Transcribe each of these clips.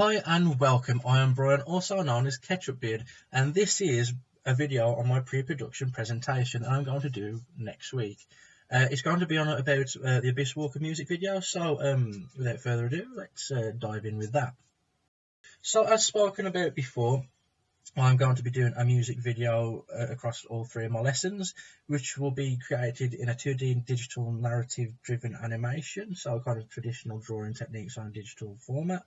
Hi and welcome, I am Brian, also known as Ketchup Beard, and this is a video on my pre-production presentation that I'm going to do next week. It's going to be on about the Abyss Walker music video, so without further ado, let's dive in with that. So as spoken about before, I'm going to be doing a music video across all three of my lessons, which will be created in a 2D digital narrative driven animation, so kind of traditional drawing techniques on a digital format.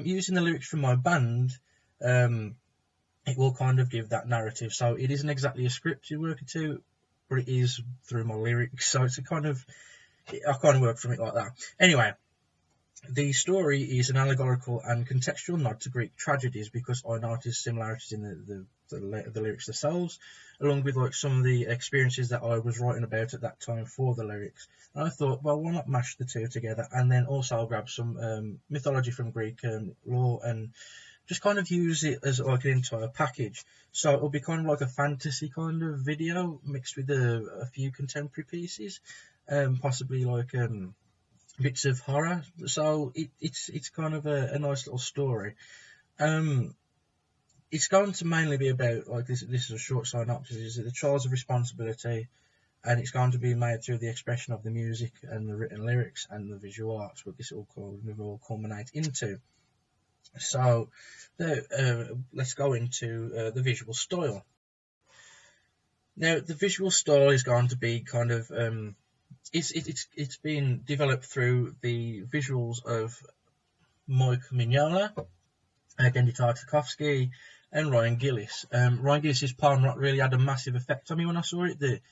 Using the lyrics from my band, it will kind of give that narrative. So it isn't exactly a script you're working to, but it is through my lyrics, so it's I kind of work from it like that. Anyway, the story is an allegorical and contextual nod to Greek tragedies because I noticed similarities in the lyrics themselves, along with like some of the experiences that I was writing about at that time for the lyrics. And I thought, well, why not mash the two together? And then also I'll grab some mythology from Greek lore and just kind of use it as like an entire package. So it'll be kind of like a fantasy kind of video mixed with a few contemporary pieces, possibly like bits of horror, so it's kind of a nice little story. It's going to mainly be about, like, this is a short synopsis, is the trials of responsibility, and it's going to be made through the expression of the music and the written lyrics and the visual arts, what this will culminate into. So let's go into the visual style. Now the visual style is going to be kind of it's been developed through the visuals of Mike Mignola, Gendy Tartakovsky, and Ryan Gillis. Ryan Gillis's Palm Rock really had a massive effect on me when I saw it.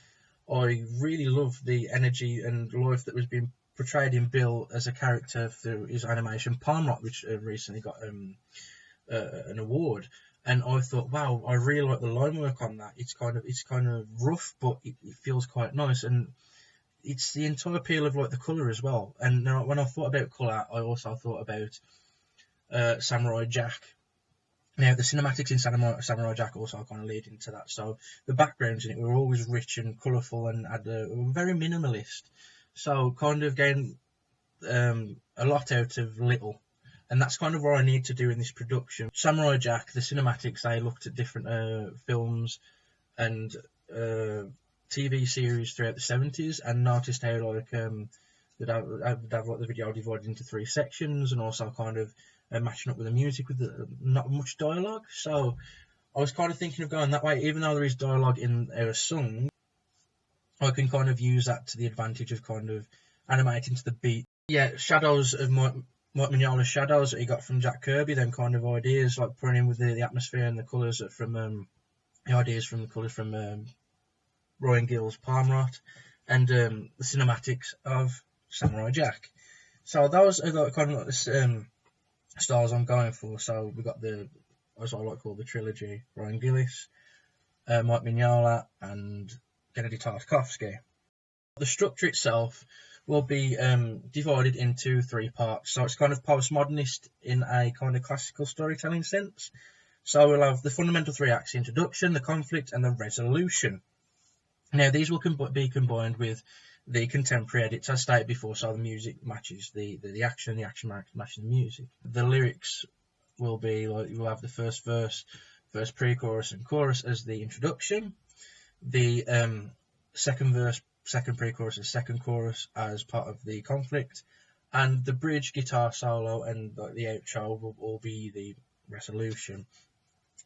I really loved the energy and life that was being portrayed in Bill as a character through his animation Palm Rock, which recently got an award. And I thought, wow, I really like the line work on that. It's kind of rough, but it feels quite nice, and it's the entire appeal of like the colour as well. And now when I thought about colour, I also thought about Samurai Jack. Now the cinematics in Samurai Jack also kind of lead into that. So the backgrounds in it were always rich and colourful and were very minimalist. So kind of getting a lot out of little. And that's kind of what I need to do in this production. Samurai Jack, the cinematics, they looked at different films and TV series throughout the 70s and noticed how like they'd have like the video divided into 3 sections and also kind of matching up with the music with not much dialogue. So I was kind of thinking of going that way, even though there is dialogue in our song. I can kind of use that to the advantage of kind of animating to the beat. Yeah, shadows of Mike Mignola's shadows that he got from Jack Kirby, them kind of ideas, like putting in with the atmosphere and the colours from the ideas from the colours from Ryan Gill's Palm Rot, and the cinematics of Samurai Jack. So those are the kind of like the styles I'm going for. So we've got as I like to call the trilogy, Ryan Gillis, Mike Mignola, and Gendy Tartakovsky. The structure itself will be divided into 3 parts. So it's kind of postmodernist in a kind of classical storytelling sense. So we'll have the fundamental 3 acts: the introduction, the conflict, and the resolution. Now these will be combined with the contemporary edits, as stated before, so the music matches the action, the action matches the music. The lyrics will be like, you'll have the first verse, first pre-chorus and chorus as the introduction, the second verse, second pre-chorus and second chorus as part of the conflict, and the bridge, guitar solo, and like the outro will all be the resolution.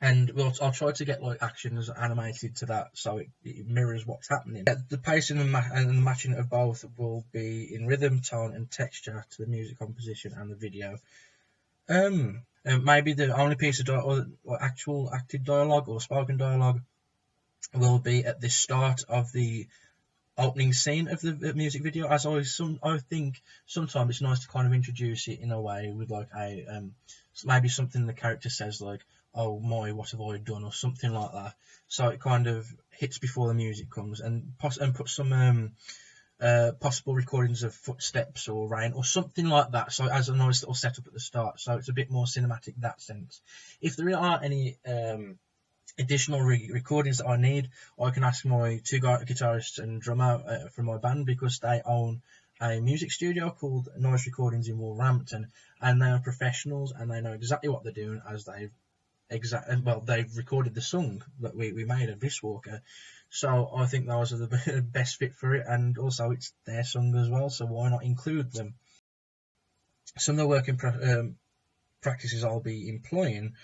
And I'll try to get like actions animated to that, so it mirrors what's happening. The pacing and the matching of both will be in rhythm, tone, and texture to the music composition and the video. Maybe the only piece of or actual acted dialogue or spoken dialogue will be at the start of the opening scene of the music video. As I think sometimes it's nice to kind of introduce it in a way with like maybe something the character says, like, "Oh my, what have I done?" or something like that. So it kind of hits before the music comes, and put some possible recordings of footsteps or rain or something like that. So as a nice little setup at the start, so it's a bit more cinematic in that sense. If there aren't any additional recordings that I need, I can ask my 2 guitarists and drummer from my band, because they own a music studio called Noise Recordings in Wolverhampton, and they are professionals and they know exactly what they're doing, as they've recorded the song that we made of This Walker. So I think those are the best fit for it, and also it's their song as well, so why not include them? Some of the working practices I'll be employing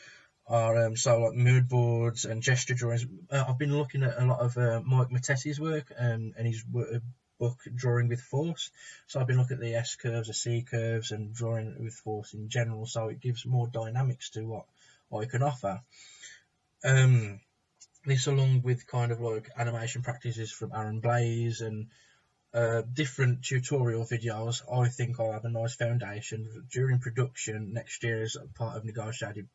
are like mood boards and gesture drawings. I've been looking at a lot of Mike Mattetti's work and his book Drawing with Force. So I've been looking at the S curves, the C curves, and drawing with force in general. So it gives more dynamics to what I can offer. This, along with kind of like animation practices from Aaron Blaze and different tutorial videos, I think I'll have a nice foundation during production next year as part of negotiated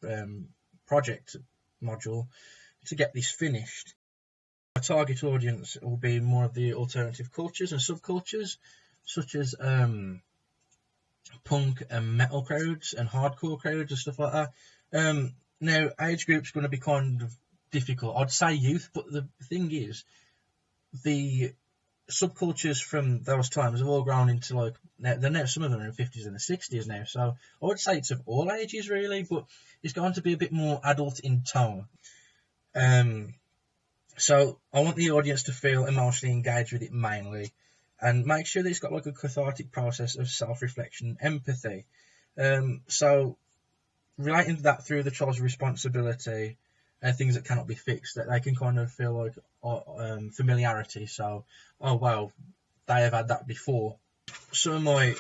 project module to get this finished. My target audience will be more of the alternative cultures and subcultures, such as punk and metal crowds and hardcore crowds and stuff like that. Now, age group's going to be kind of difficult. I'd say youth, but the thing is, the subcultures from those times have all grown into like now some of them are in the 50s and the 60s now, so I would say it's of all ages really, but it's going to be a bit more adult in tone. So I want the audience to feel emotionally engaged with it mainly, and make sure that it's got like a cathartic process of self-reflection and empathy. So relating to that through the child's responsibility and things that cannot be fixed, that they can kind of feel like familiarity. So, oh wow, they have had that before. Some of my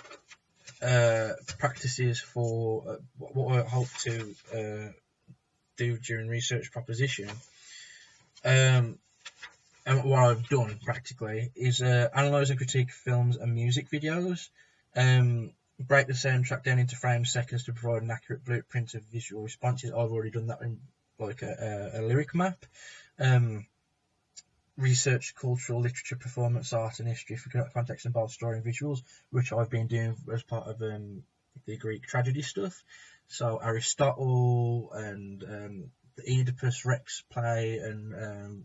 practices for what I hope to do during research proposition, and what I've done practically is analyse and critique films and music videos, break the soundtrack down into frames, seconds to provide an accurate blueprint of visual responses. I've already done that in like a lyric map. Research cultural literature, performance art, and history for context and both story and visuals, which I've been doing as part of the Greek tragedy stuff. So Aristotle and the Oedipus Rex play, and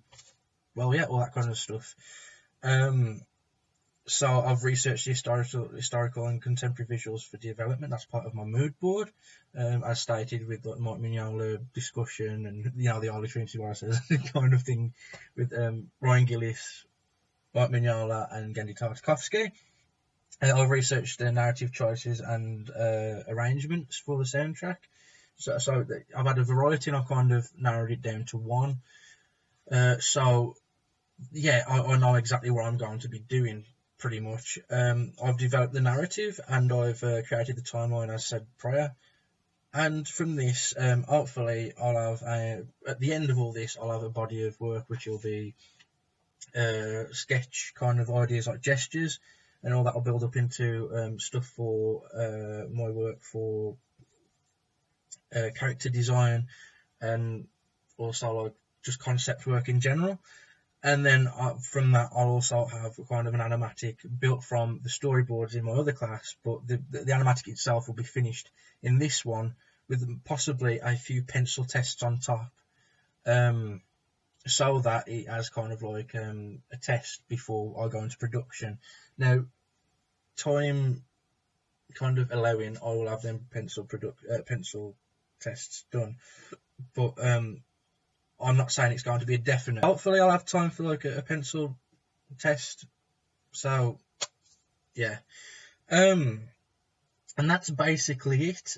all that kind of stuff. So I've researched the historical and contemporary visuals for development. That's part of my mood board, as stated with like Mike Mignola discussion and the Holy Trinity says kind of thing with Ryan Gillis, Mike Mignola, and Genndy Tartakovsky. I've researched the narrative choices and arrangements for the soundtrack. So I've had a variety, and I've kind of narrowed it down to one. So yeah, I know exactly what I'm going to be doing. Pretty much. I've developed the narrative, and I've created the timeline as said prior. And from this, hopefully, I'll have at the end of all this, I'll have a body of work which will be sketch kind of ideas like gestures, and all that will build up into stuff for my work for character design, and also like just concept work in general. And then from that, I'll also have kind of an animatic built from the storyboards in my other class, but the animatic itself will be finished in this one with possibly a few pencil tests on top, so that it has kind of like a test before I go into production. Now, time kind of allowing, I will have them pencil tests done, but I'm not saying it's going to be a definite. Hopefully I'll have time for like a pencil test. So yeah. And that's basically it.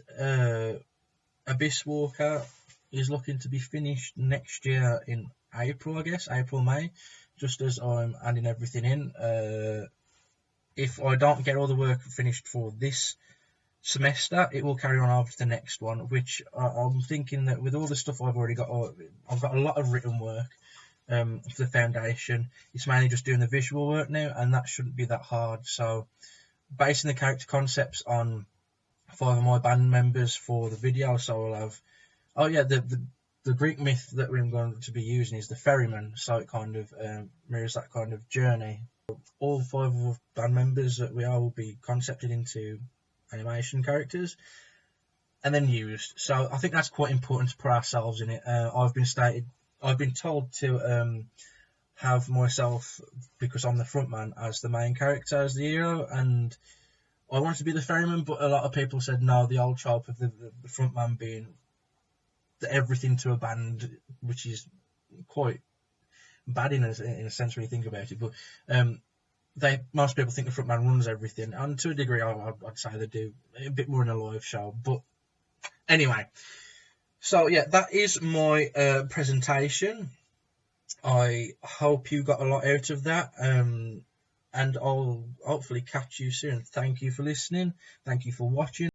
Abyss Walker is looking to be finished next year in April, I guess. April, May. Just as I'm adding everything in. If I don't get all the work finished for this semester, it will carry on over to the next one, which I'm thinking that with all the stuff I've already got, I've got a lot of written work for the foundation. It's mainly just doing the visual work now, and that shouldn't be that hard. So basing the character concepts on 5 of my band members for the video, so I'll have the Greek myth that we're going to be using is the ferryman, so it kind of mirrors that kind of journey. All 5 of our band members that we are will be concepted into animation characters and then used. So I think that's quite important to put ourselves in it. I've been told to have myself, because I'm the frontman, as the main character, as the hero, and I wanted to be the ferryman, but a lot of people said no, the old trope of the frontman being everything to a band, which is quite bad in a sense when you think about it. But most people think the frontman runs everything, and to a degree, I'd say they do a bit more in a live show. But anyway, so yeah, that is my presentation. I hope you got a lot out of that, and I'll hopefully catch you soon. Thank you for listening. Thank you for watching.